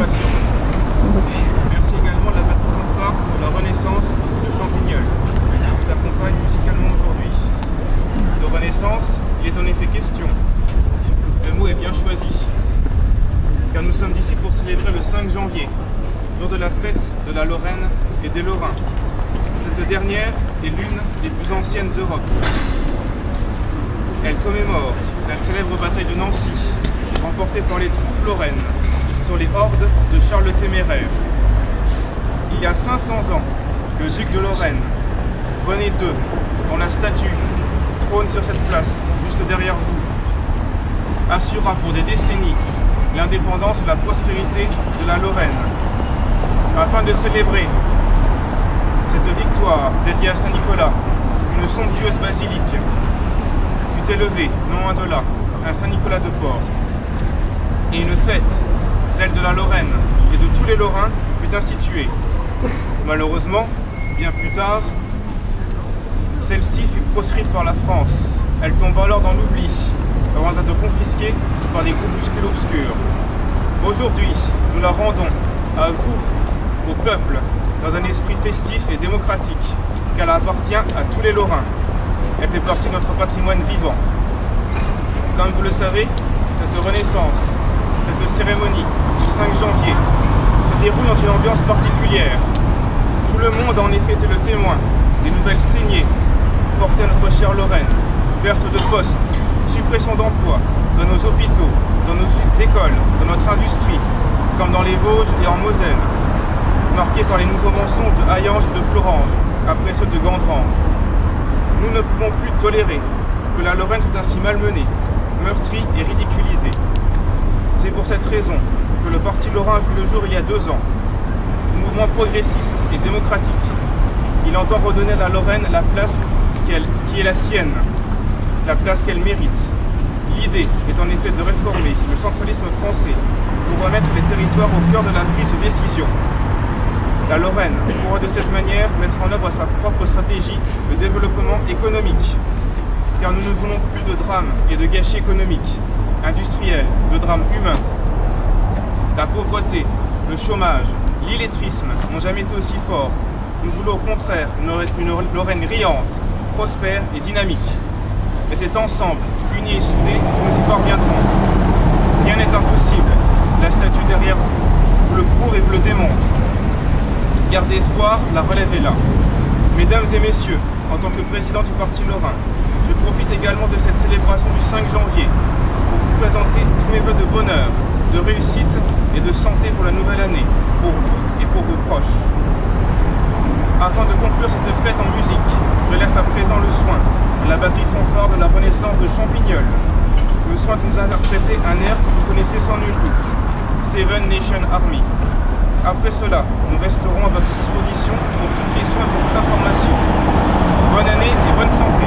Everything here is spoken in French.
participation. Merci également la batterie fanfare de la Renaissance de Champignol, qui nous accompagne musicalement aujourd'hui. De Renaissance, il est en effet question. Le mot est bien choisi, car nous sommes ici pour célébrer le 5 janvier, jour de la fête de la Lorraine et des Lorrains. Cette dernière est l'une des plus anciennes d'Europe. Elle commémore la célèbre bataille de Nancy, remportée par les troupes lorraines sur les hordes de Charles le Téméraire. Il y a 500 ans, le duc de Lorraine, René II, dont la statue trône sur cette place, juste derrière vous, assura pour des décennies l'indépendance et la prospérité de la Lorraine. Afin de célébrer cette victoire dédiée à Saint-Nicolas, une somptueuse basilique fut élevée, non loin de là, à Saint-Nicolas de Port. Et une fête, celle de la Lorraine et de tous les Lorrains, fut instituée. Malheureusement, bien plus tard, celle-ci fut proscrite par la France. Elle tomba alors dans l'oubli, avant d'être confisquée par des groupuscules obscurs. Aujourd'hui, nous la rendons à vous, au peuple, dans un esprit festif et démocratique, car elle appartient à tous les Lorrains. Elle fait partie de notre patrimoine vivant. Comme vous le savez, cette renaissance, cette cérémonie du 5 janvier, se déroule dans une ambiance particulière. Tout le monde a en effet été le témoin des nouvelles saignées portées à notre chère Lorraine, perte de postes, suppression d'emplois dans nos hôpitaux, dans nos écoles, dans notre industrie, comme dans les Vosges et en Moselle, marqués par les nouveaux mensonges de Hayange et de Florange, après ceux de Gandrange. Nous ne pouvons plus tolérer que la Lorraine soit ainsi malmenée, meurtrie et ridiculisée. C'est pour cette raison que le Parti Lorrain a vu le jour il y a 2 ans. Mouvement progressiste et démocratique. Il entend redonner à la Lorraine la place qui est la sienne, la place qu'elle mérite. L'idée est en effet de réformer le centralisme français pour remettre les territoires au cœur de la prise de décision. La Lorraine pourra de cette manière mettre en œuvre sa propre stratégie de développement économique, car nous ne voulons plus de drames et de gâchis économiques, industriels, de drames humains. La pauvreté, le chômage, l'illettrisme n'ont jamais été aussi forts. Nous voulons au contraire une Lorraine riante, prospère et dynamique. Et c'est ensemble, unis et soudés, que nous y parviendrons. Rien n'est impossible. La statue derrière vous le prouve et vous le démontre. Gardez espoir, la relève est là. Mesdames et messieurs, en tant que président du Parti Lorrain, je profite également de cette célébration du 5 janvier pour vous présenter tous mes vœux de bonheur, de réussite et de santé pour la nouvelle année, pour vous et pour vos proches. Afin de conclure cette fête en musique, je laisse à présent le soin à la batterie fanfare de la Renaissance de Champignol, le soin de nous interpréter un air que vous connaissez sans nul doute, Seven Nation Army. Après cela, nous resterons à votre disposition pour toute question et pour toute information. Bonne année et bonne santé.